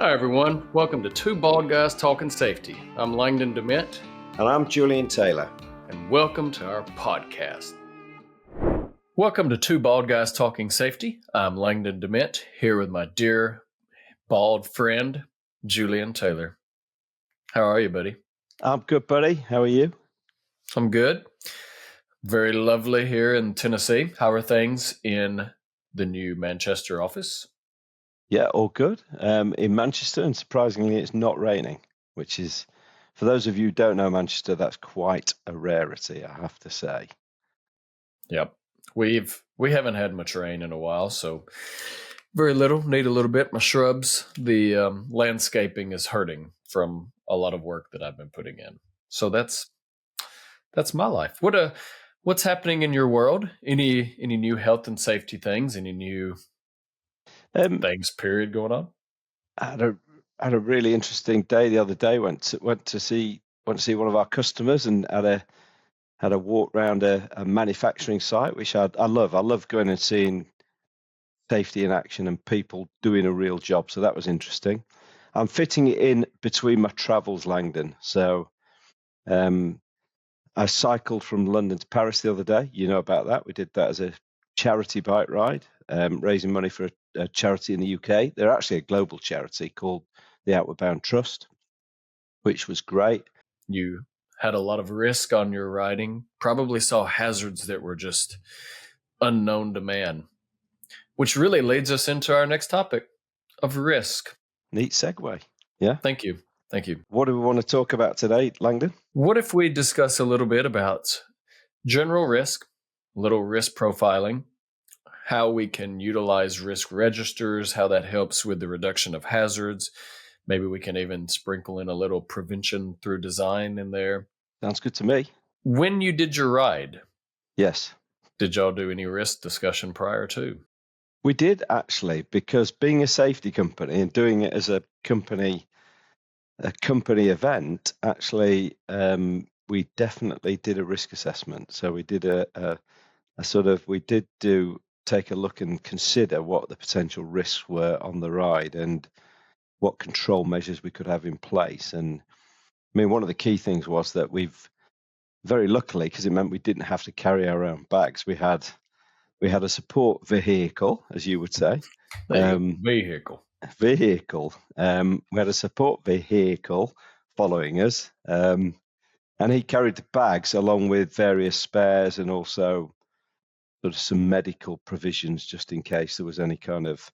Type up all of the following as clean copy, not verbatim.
Hi, everyone. Welcome to Two Bald Guys Talking Safety. I'm Langdon Dement. And I'm Julian Taylor. And welcome to our podcast. Welcome to Two Bald Guys Talking Safety. I'm Langdon Dement, here with my dear bald friend, Julian Taylor. How are you, buddy? I'm good, buddy. How are you? I'm good. Very lovely here in Tennessee. How are things in the new Manchester office? Yeah, all good. In Manchester, and surprisingly, it's not raining, which is, for those of you who don't know Manchester, that's quite a rarity, I have to say. Yep. We haven't had much rain in a while, so very little. Need a little bit. My shrubs, the landscaping is hurting from a lot of work that I've been putting in. So that's my life. What's happening in your world? Any new health and safety things? Any new things? Period going on. I had a really interesting day the other day. Went to see one of our customers and had a walk around a manufacturing site, which I love. I love going and seeing safety in action and people doing a real job. So that was interesting. I'm fitting it in between my travels, Langdon. So I cycled from London to Paris the other day. You know about that. We did that as a charity bike ride, raising money for a charity in the UK. They're actually a global charity called the Outward Bound Trust, which was great. You had a lot of risk on your riding, probably saw hazards that were just unknown to man, which really leads us into our next topic of risk. Neat segue. Yeah. Thank you. What do we want to talk about today, Langdon? What if we discuss a little bit about general risk, a little risk profiling, how we can utilize risk registers, how that helps with the reduction of hazards. Maybe we can even sprinkle in a little prevention through design in there. Sounds good to me. When you did your ride, yes, did y'all do any risk discussion prior to? We did, actually, because being a safety company and doing it as a company event, actually, we definitely did a risk assessment. So we did take a look and consider what the potential risks were on the ride and what control measures we could have in place. And I mean, one of the key things was that we've very luckily, because it meant we didn't have to carry our own bags, we had a support vehicle, as you would say. Vehicle. We had a support vehicle following us, and he carried the bags along with various spares and also sort of some medical provisions just in case there was any kind of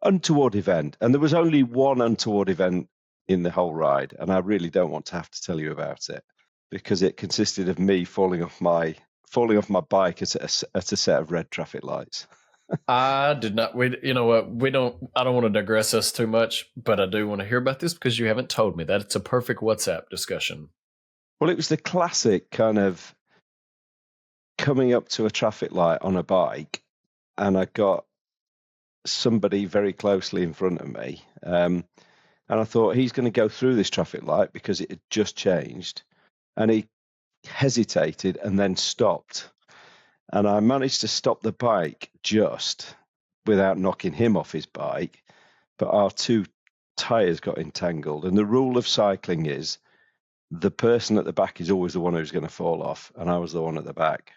untoward event. And there was only one untoward event in the whole ride, and I really don't want to have to tell you about it because it consisted of me falling off my bike at a set of red traffic lights. I did not. You know what? I don't want to digress us too much, but I do want to hear about this because you haven't told me that. It's a perfect WhatsApp discussion. Well, it was the classic kind of coming up to a traffic light on a bike, and I got somebody very closely in front of me, and I thought he's going to go through this traffic light because it had just changed, and he hesitated and then stopped. And I managed to stop the bike just without knocking him off his bike, but our two tires got entangled. And the rule of cycling is the person at the back is always the one who's going to fall off, and I was the one at the back.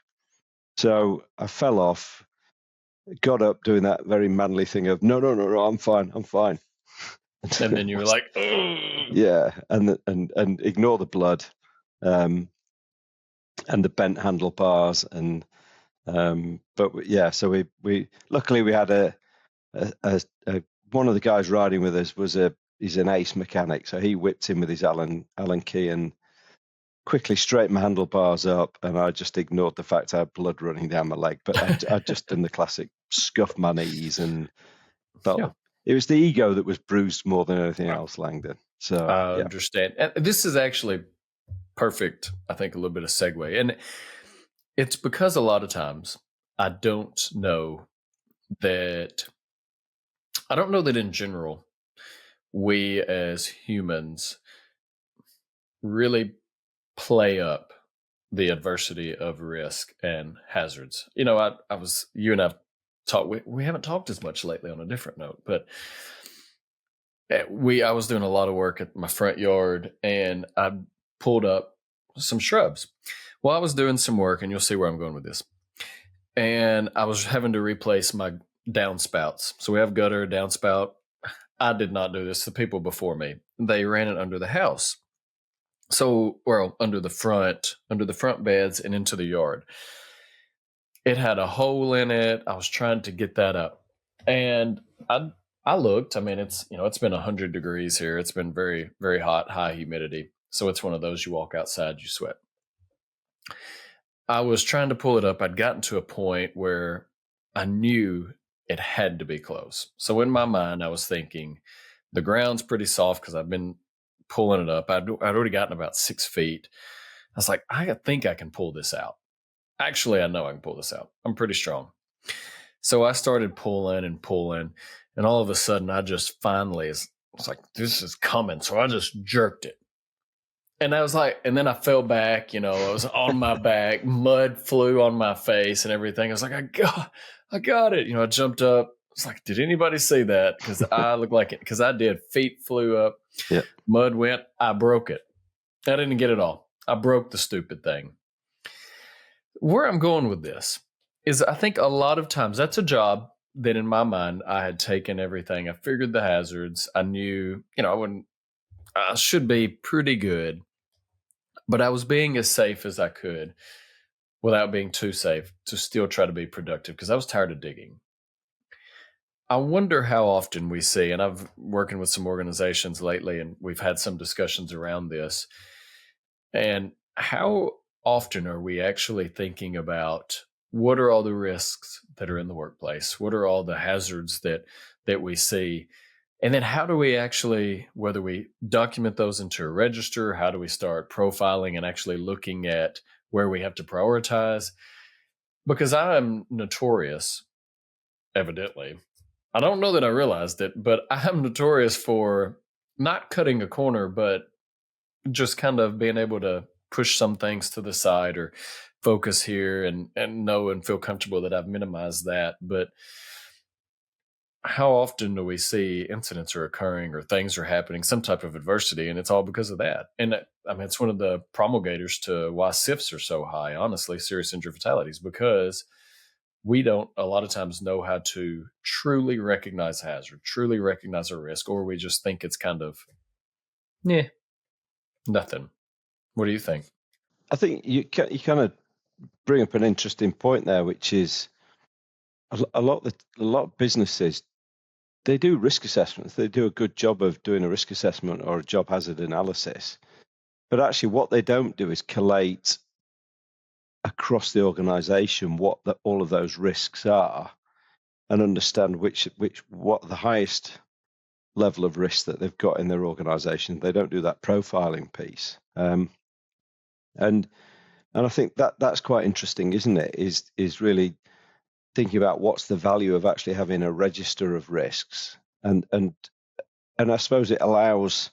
So I fell off, got up doing that very manly thing of, no, I'm fine. And then you were like, ugh. Yeah, and ignore the blood, and the bent handlebars, and but yeah, so we luckily we had a one of the guys riding with us he's an ace mechanic, so he whipped in with his Allen key and quickly straightened my handlebars up, and I just ignored the fact I had blood running down my leg. But I'd just done the classic scuff my knees and felt It was the ego that was bruised more than anything else, Langdon. So I understand. And this is actually perfect, I think, a little bit of segue. And it's because a lot of times I don't know that in general, we as humans really play up the adversity of risk and hazards. You know, you and I've talked, we haven't talked as much lately on a different note, but I was doing a lot of work at my front yard, and I pulled up some shrubs. Well, I was doing some work, and you'll see where I'm going with this. And I was having to replace my downspouts. So we have gutter, downspout. I did not do this. The people before me, they ran it under the house. So, well, under the front beds and into the yard. It had a hole in it. I was trying to get that up, and I looked. I mean, it's been 100 degrees here. It's been very very hot, high humidity. So it's one of those, you walk outside, you sweat. I was trying to pull it up. I'd gotten to a point where I knew it had to be close. So in my mind, I was thinking the ground's pretty soft because I've been pulling it up. I'd already gotten about 6 feet. I was like, I think I can pull this out. Actually, I know I can pull this out. I'm pretty strong. So I started pulling and pulling, and all of a sudden, I just finally was like, this is coming. So I just jerked it. And I was like, and then I fell back, I was on my back, mud flew on my face and everything. I was like, I got it. I jumped up. I was like, did anybody see that? Because I looked like it, because I did. Feet flew up, Yeah. mud went, I broke it. I didn't get it all. I broke the stupid thing. Where I'm going with this is, I think a lot of times that's a job that in my mind I had taken everything. I figured the hazards. I knew, I should be pretty good, but I was being as safe as I could without being too safe to still try to be productive, because I was tired of digging. I wonder how often we see, and I've working with some organizations lately, and we've had some discussions around this, and how often are we actually thinking about what are all the risks that are in the workplace? What are all the hazards that we see? And then how do we actually, whether we document those into a register, how do we start profiling and actually looking at where we have to prioritize? Because I am notorious, evidently. I don't know that I realized it, but I am notorious for not cutting a corner, but just kind of being able to push some things to the side or focus here and know and feel comfortable that I've minimized that. But how often do we see incidents are occurring or things are happening, some type of adversity, and it's all because of that? And I mean, it's one of the promulgators to why SIFs are so high, honestly, serious injury fatalities, because we don't a lot of times know how to truly recognize hazard, truly recognize a risk, or we just think it's kind of, yeah, nothing. What do you think? I think you kind of bring up an interesting point there, which is a lot of businesses, they do risk assessments. They do a good job of doing a risk assessment or a job hazard analysis. But actually, what they don't do is collate across the organization what all of those risks are, and understand what the highest level of risk that they've got in their organization. They don't do that profiling piece. And I think that's quite interesting, isn't it? Is really thinking about what's the value of actually having a register of risks, and I suppose it allows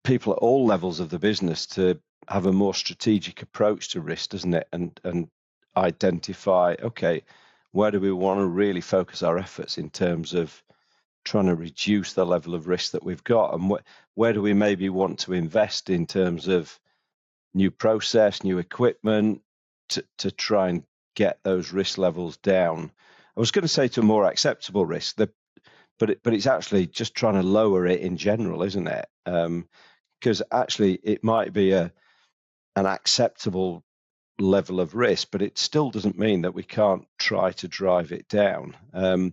people at all levels of the business to have a more strategic approach to risk, doesn't it? And identify, okay, where do we want to really focus our efforts in terms of trying to reduce the level of risk that we've got, and where do we maybe want to invest in terms of new process, new equipment to try and get those risk levels down. I was going to say to a more acceptable risk, but it's actually just trying to lower it in general, isn't it? Because actually it might be an acceptable level of risk, but it still doesn't mean that we can't try to drive it down. And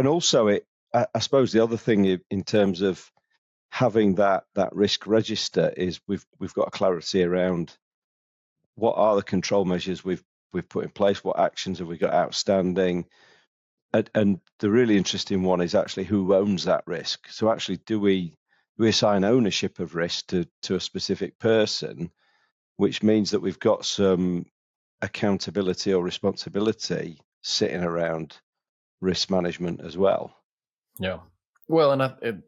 also, I suppose the other thing in terms of having that risk register is we've got a clarity around what are the control measures we've put in place, what actions have we got outstanding, and the really interesting one is actually who owns that risk. So actually, do we assign ownership of risk to a specific person, which means that we've got some accountability or responsibility sitting around risk management as well. Yeah. Well, and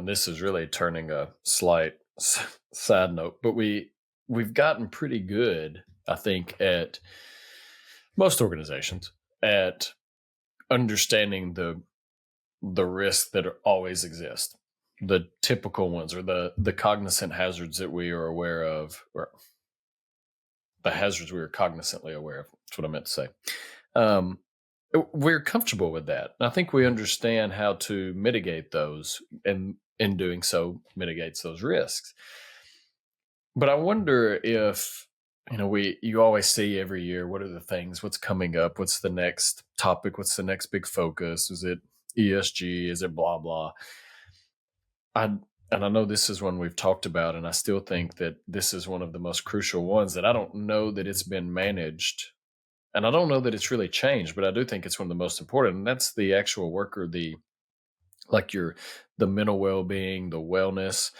this is really turning a slight side note, but we've gotten pretty good, I think, at most organizations at understanding the risks that always exist, the typical ones, or the cognizant hazards that we are aware of, or the hazards we are cognizantly aware of. That's what I meant to say. Um, we're comfortable with that. I think we understand how to mitigate those, and in doing so, mitigates those risks. But I wonder if, you always see every year, what are the things, what's coming up, what's the next topic, what's the next big focus? Is it ESG? Is it blah blah? I and I know this is one we've talked about, and I still think that this is one of the most crucial ones that I don't know that it's been managed, and I don't know that it's really changed, but I do think it's one of the most important, and that's the actual worker, the like your the mental well-being, the wellness,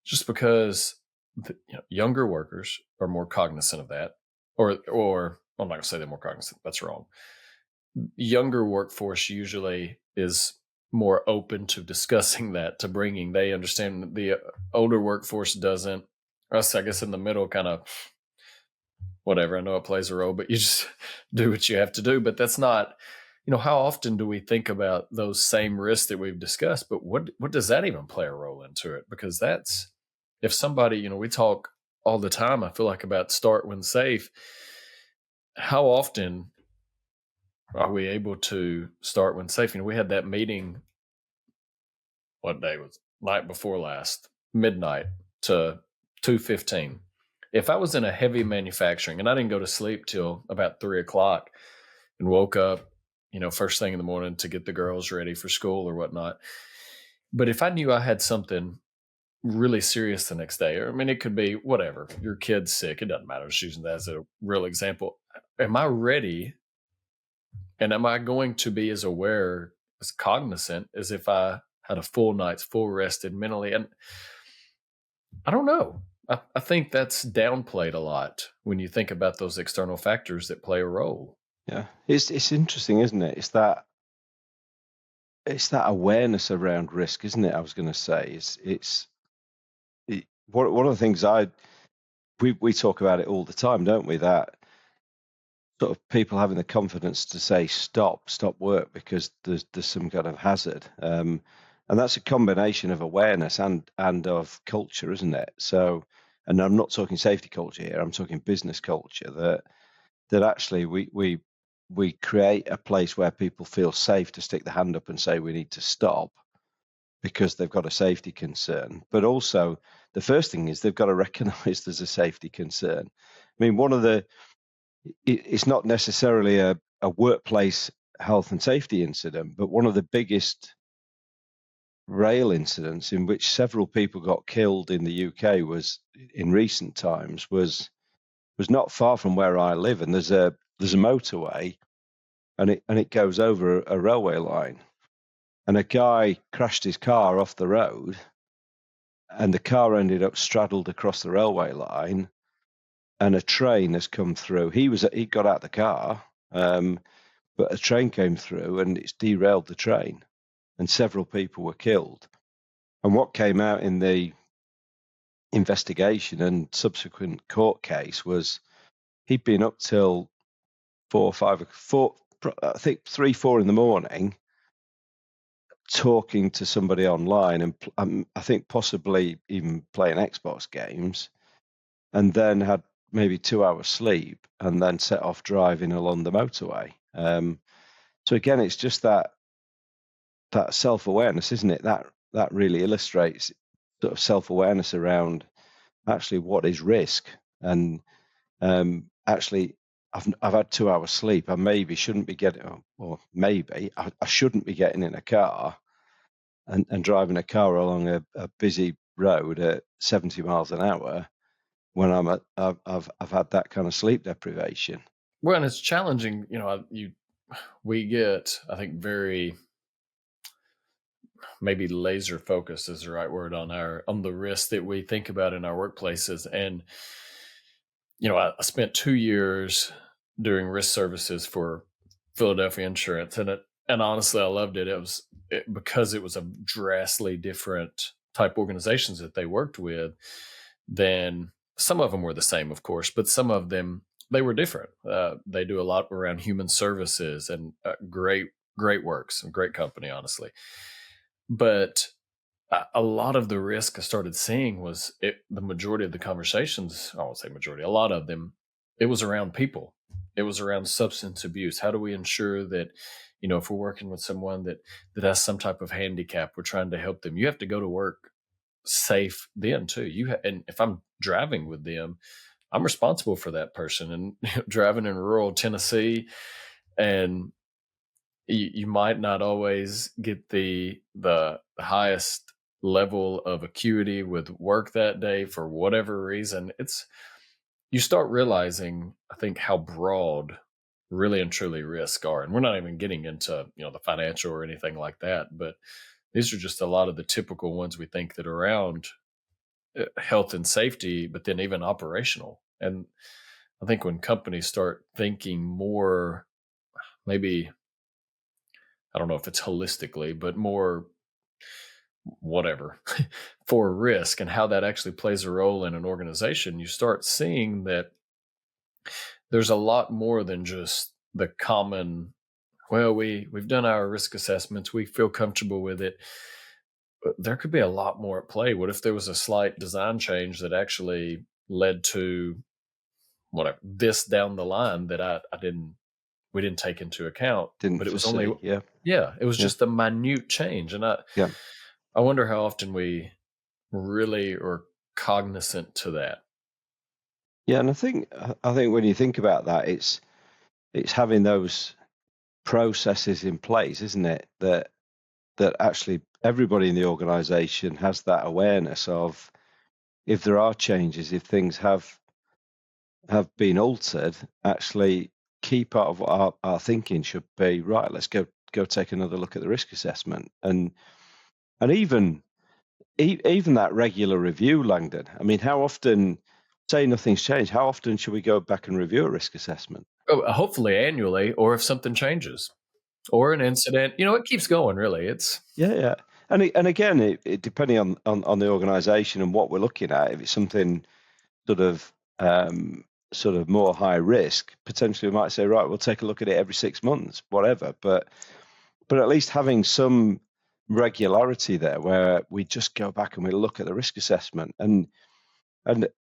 just because younger workers are more cognizant of that, or I'm not going to say they're more cognizant. That's wrong. Younger workforce usually is more open to discussing that, to bringing. They understand. The older workforce doesn't. Us, I guess, in the middle, kind of whatever. I know it plays a role, but you just do what you have to do. But that's not. How often do we think about those same risks that we've discussed? But what does that even play a role into it? Because that's, if somebody, we talk all the time, I feel like, about start when safe. How often are we able to start when safe? We had that meeting, what day was it? Night before last, midnight to 2:15. If I was in a heavy manufacturing and I didn't go to sleep till about 3 o'clock and woke up, first thing in the morning to get the girls ready for school or whatnot. But if I knew I had something really serious the next day, or it could be whatever, your kid's sick, it doesn't matter. Just using that as a real example. Am I ready? And am I going to be as aware, as cognizant as if I had a full night's full rested mentally? And I don't know. I think that's downplayed a lot when you think about those external factors that play a role. Yeah, it's interesting, isn't it? It's that awareness around risk, isn't it? I was going to say one of the things we talk about it all the time, don't we? That sort of people having the confidence to say stop work because there's some kind of hazard, and that's a combination of awareness and of culture, isn't it? So, and I'm not talking safety culture here. I'm talking business culture that actually we create a place where people feel safe to stick their hand up and say we need to stop because they've got a safety concern. But also, the first thing is they've got to recognise there's a safety concern. It's not necessarily a workplace health and safety incident, but one of the biggest rail incidents in which several people got killed in the UK was in recent times was not far from where I live, and there's a motorway, and it goes over a railway line, and a guy crashed his car off the road, and the car ended up straddled across the railway line, and a train has come through. He got out of the car, but a train came through and it's derailed the train, and several people were killed. And what came out in the investigation and subsequent court case was he'd been up till 4, I think 3, 4 in the morning, talking to somebody online, and I think possibly even playing Xbox games, and then had maybe 2 hours sleep, and then set off driving along the motorway. So again, it's just that self-awareness, isn't it? That really illustrates sort of self-awareness around actually what is risk. And actually, I've had 2 hours sleep. I maybe shouldn't be getting, or maybe I shouldn't be getting in a car and driving a car along a busy road at 70 miles an hour when I've had that kind of sleep deprivation. Well, and it's challenging. We get, I think, very, maybe laser focused is the right word, on the risks that we think about in our workplaces. And I spent 2 years doing risk services for Philadelphia Insurance, and honestly, I loved it. Because it was a drastically different type organizations that they worked with. Than some of them were the same, of course, but some of them, they were different. They do a lot around human services and great great work, some great company, honestly. But a lot of the risk I started seeing was the majority of the conversations, I won't say majority, a lot of them, it was around people. It was around substance abuse. How do we ensure that, if we're working with someone that has some type of handicap, we're trying to help them. You have to go to work safe then too. And if I'm driving with them, I'm responsible for that person. And driving in rural Tennessee, and you might not always get the highest level of acuity with work that day for whatever reason. You start realizing, I think, how broad really and truly risk are. And we're not even getting into, the financial or anything like that, but these are just a lot of the typical ones we think that are around health and safety, but then even operational. And I think when companies start thinking more, maybe, I don't know if it's holistically, but more whatever for risk and how that actually plays a role in an organization, you start seeing that there's a lot more than just the common, well, we've done our risk assessments, we feel comfortable with it. But there could be a lot more at play. What if there was a slight design change that actually led to whatever this down the line that we didn't take into account, Didn't but it was foresee. only, yeah, it was Yeah. just a minute change. And Yeah. I wonder how often we really are cognizant to that. Yeah. And I think when you think about that, it's having those processes in place, isn't it? That actually everybody in the organization has that awareness of, if there are changes, if things have been altered, actually key part of what our thinking should be, right, let's go take another look at the risk assessment. And even even that regular review, Langdon. I mean, how often, say nothing's changed, how often should we go back and review a risk assessment? Oh, hopefully annually, or if something changes or an incident, it keeps going, really. Yeah. And again, it depending on the organization and what we're looking at, if it's something sort of more high risk, potentially we might say, right, we'll take a look at it every 6 months, whatever. But at least having some regularity there, where we just go back and we look at the risk assessment. And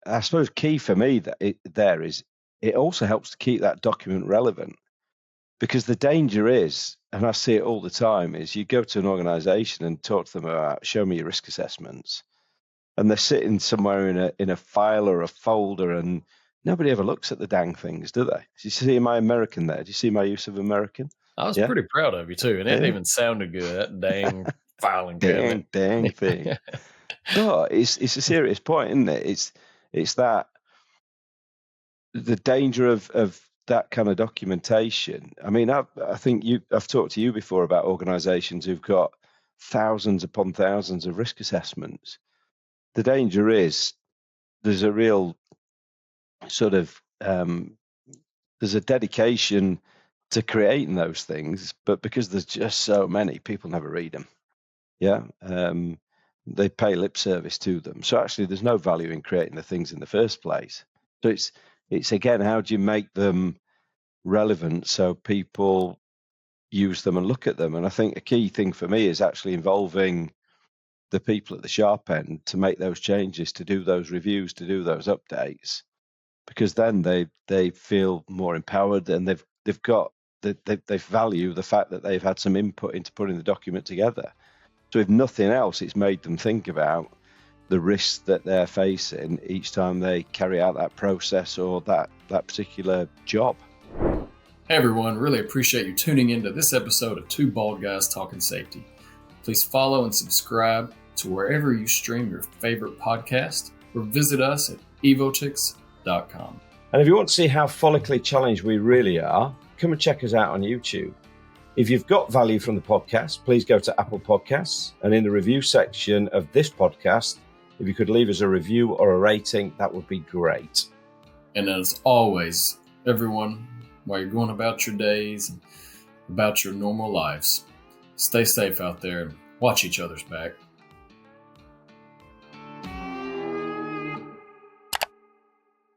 I suppose key for me there is, it also helps to keep that document relevant, because the danger is, and I see it all the time, is you go to an organization and talk to them about, show me your risk assessments, and they're sitting somewhere in a file or a folder, and nobody ever looks at the dang things, do they? Do you see my American there? Do you see my use of American? I was Yeah, pretty proud of you too, and it yeah. even sounded good. That dang filing cabinet. Dang thing. But it's a serious point, isn't it? It's that the danger of that kind of documentation. I mean, I think I've talked to you before about organizations who've got thousands upon thousands of risk assessments. The danger is, there's a real sort of there's a dedication to creating those things, but because there's just so many, people never read them. Yeah. They pay lip service to them. So actually there's no value in creating the things in the first place. So it's again, how do you make them relevant so people use them and look at them? And I think a key thing for me is actually involving the people at the sharp end to make those changes, to do those reviews, to do those updates, because then they feel more empowered, and they value the fact that they've had some input into putting the document together. So if nothing else, it's made them think about the risks that they're facing each time they carry out that process or that particular job. Hey everyone, really appreciate you tuning into this episode of Two Bald Guys Talking Safety. Please follow and subscribe to wherever you stream your favorite podcast, or visit us at evotix.com. And if you want to see how follically challenged we really are, come and check us out on YouTube. If you've got value from the podcast, please go to Apple Podcasts, and in the review section of this podcast, if you could leave us a review or a rating, that would be great. And as always, everyone, while you're going about your days and about your normal lives, stay safe out there and watch each other's back.